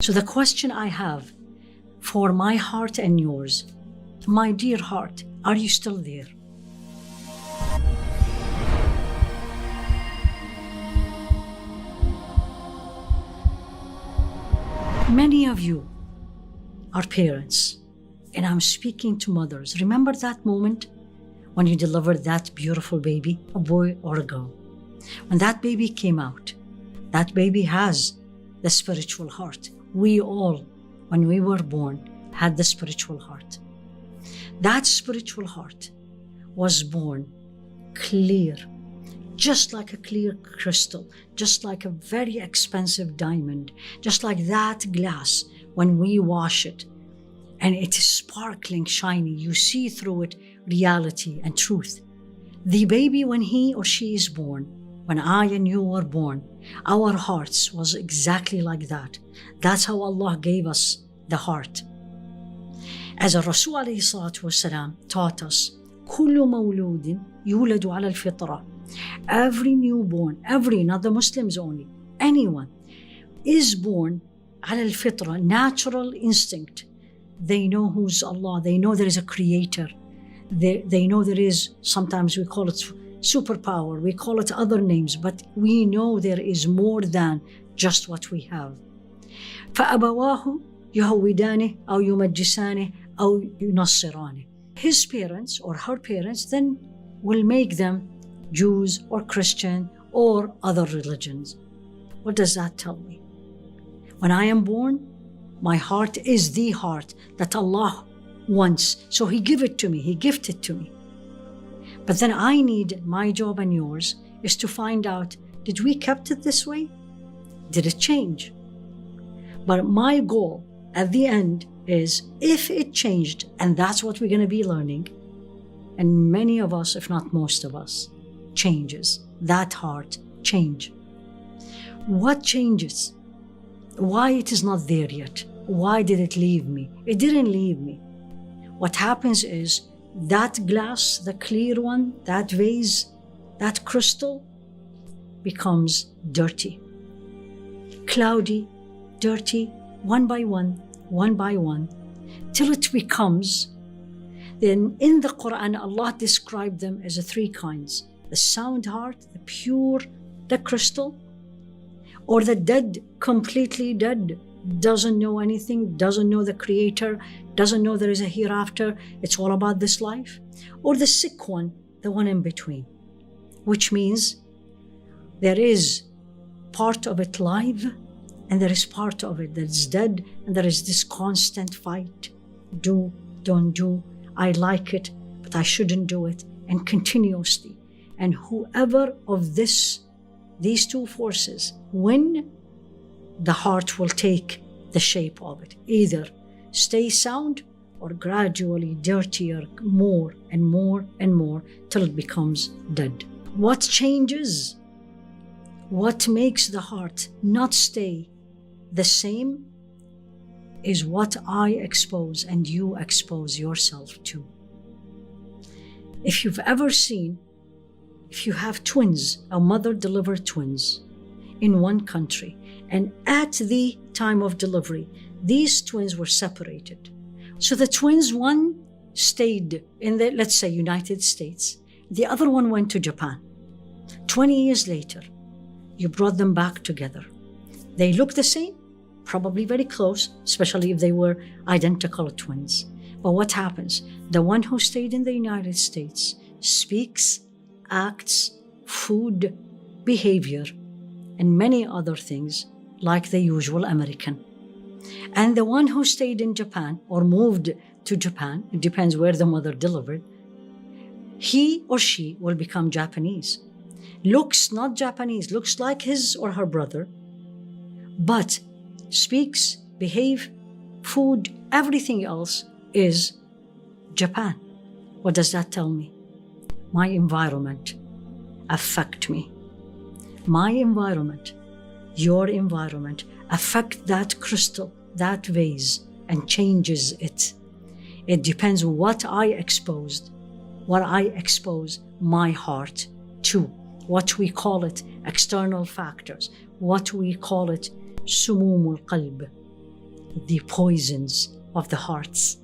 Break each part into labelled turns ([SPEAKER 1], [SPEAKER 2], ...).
[SPEAKER 1] So the question I have for my heart and yours, my dear heart, are you still there? Many of you are parents, and I'm speaking to mothers. Remember that moment when you delivered that beautiful baby, a boy or a girl? When that baby came out, that baby has the spiritual heart. We all, when we were born, had the spiritual heart. That spiritual heart was born clear, just like a clear crystal, just like a very expensive diamond, just like that glass when we wash it and it is sparkling, shiny. You see through it reality and truth. The baby, when he or she is born, when I and you were born, our hearts was exactly like that. That's how Allah gave us the heart. As a Rasul alayhi salatu wasalam taught us, كل مولود يولد على الفطرة. Every newborn, not the Muslims only, anyone is born على الفطرة, natural instinct. They know who's Allah. They know there is a creator. They know there is, sometimes we call it superpower, we call it other names, but we know there is more than just what we have. فأبواه يهودانه أو يمجسانه أو ينصرانه. His parents or her parents then will make them Jews or Christian or other religions. What does that tell me? When I am born, my heart is the heart that Allah wants. So He gave it to me, He gifted to me. But then I need, my job and yours is to find out, did we kept it this way? Did it change? But my goal at the end is, if it changed, and that's what we're going to be learning, and many of us, if not most of us, changes, that heart change. What changes? Why it is not there yet? Why did it leave me? It didn't leave me. What happens is that glass, the clear one, that vase, that crystal becomes dirty, cloudy, dirty, one by one, till it becomes, then in the Quran, Allah described them as three kinds: the sound heart, the pure, the crystal, or the dead, completely dead, doesn't know anything, doesn't know the Creator, doesn't know there is a hereafter, it's all about this life, or the sick one, the one in between, which means there is part of it live and there is part of it that's dead, and there is this constant fight, do, don't do, I like it, but I shouldn't do it, and continuously. And whoever of these two forces win, the heart will take the shape of it. Either stay sound or gradually dirtier, more and more and more, till it becomes dead. What changes? What makes the heart not stay the same is what I expose and you expose yourself to. If you've ever seen, if you have twins, a mother delivered twins in one country, and at the time of delivery, these twins were separated. So the twins, one stayed in the, let's say, United States, the other one went to Japan. 20 years later, you brought them back together. They look the same, probably very close, especially if they were identical twins. But what happens? The one who stayed in the United States speaks, acts, food, behavior, and many other things like the usual American. And the one who stayed in Japan or moved to Japan, it depends where the mother delivered, he or she will become Japanese. Looks not Japanese, looks like his or her brother, but speaks, behave, food, everything else is Japan. What does that tell me? My environment affect me. My environment, your environment, affect that crystal, that vase, and changes it. It depends what I exposed, what I expose my heart to, what we call it external factors, what we call it sumumul qalb, the poisons of the hearts.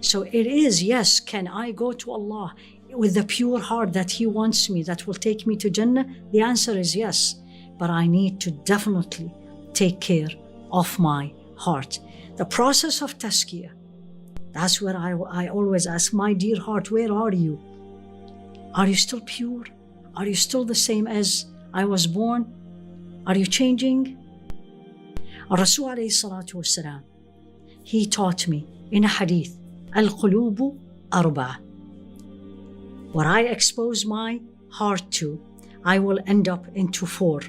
[SPEAKER 1] So it is, yes, can I go to Allah with the pure heart that He wants me, that will take me to Jannah? The answer is yes, but I need to definitely take care of my heart. The process of tazkiyah, that's where I always ask, my dear heart, where are you? Are you still pure? Are you still the same as I was born? Are you changing? Rasul alayhi salatu wasalam, he taught me in a hadith, al-qulubu arba'a. What I expose my heart to, I will end up into 4.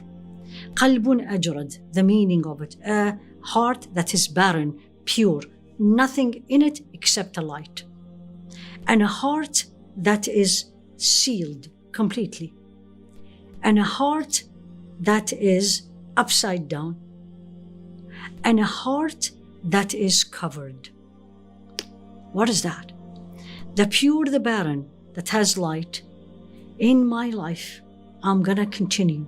[SPEAKER 1] Qalbun ajrad, the meaning of it, a heart that is barren, pure, nothing in it except a light. And a heart that is sealed completely. And a heart that is upside down. And a heart that is covered. What is that? The pure, the barren, that has light. In my life, I'm gonna continue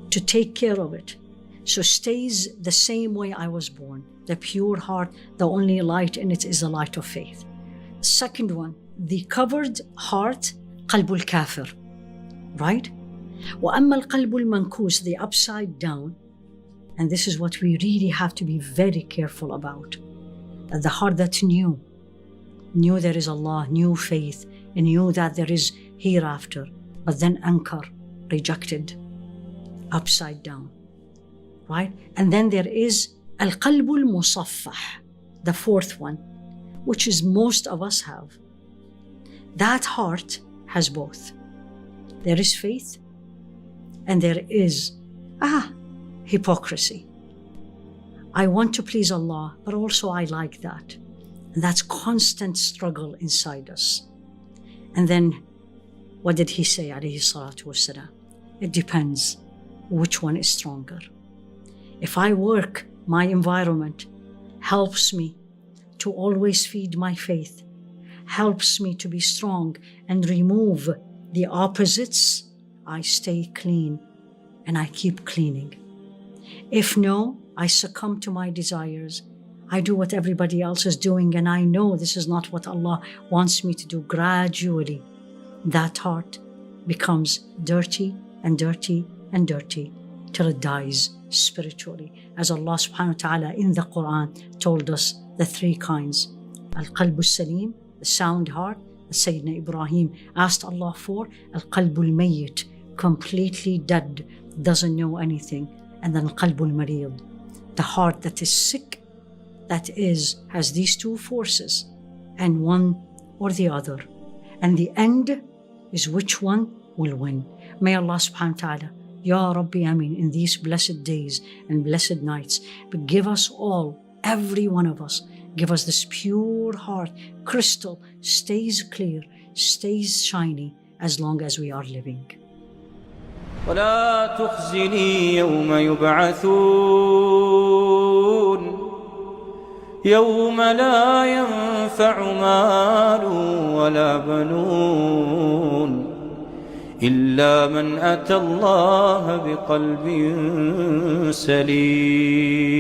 [SPEAKER 1] to take care of it, so stays the same way I was born. The pure heart, the only light in it is the light of faith. Second one, the covered heart, qalbul kafir, right? وَأَمَّا الْقَلْبُ الْمَنْكُوسِ, the upside down, and this is what we really have to be very careful about, that the heart that knew there is Allah, knew faith, and knew that there is hereafter, but then ankar, rejected, upside down, right? And then there is al-qalbul musaffah, the 4th one, which is most of us have. That heart has both. There is faith and there is hypocrisy. I want to please Allah, but also I like that. And that's constant struggle inside us. And then what did he say, alayhi salatu wasalam? It depends which one is stronger. If I work, my environment helps me to always feed my faith, helps me to be strong and remove the opposites, I stay clean and I keep cleaning. If no, I succumb to my desires. I do what everybody else is doing, and I know this is not what Allah wants me to do. Gradually, that heart becomes dirty and dirty and dirty till it dies spiritually. As Allah subhanahu wa ta'ala in the Quran told us the 3 kinds. Al-qalbu salim, the sound heart, that Sayyidina Ibrahim asked Allah for. Al-qalbu al-mayyit, completely dead, doesn't know anything. And then al-qalbu al-marid, the heart that is sick, that has these 2 forces, and one or the other. And the end is which one will win. May Allah subhanahu wa ta'ala, Ya Rabbi Ameen, in these blessed days and blessed nights, but give us all, every one of us, give us this pure heart, crystal, stays clear, stays shiny as long as we are living.
[SPEAKER 2] ولا تخزني يوم يبعثون يوم لا ينفع مال ولا بنون إلا من أتى الله بقلب سليم.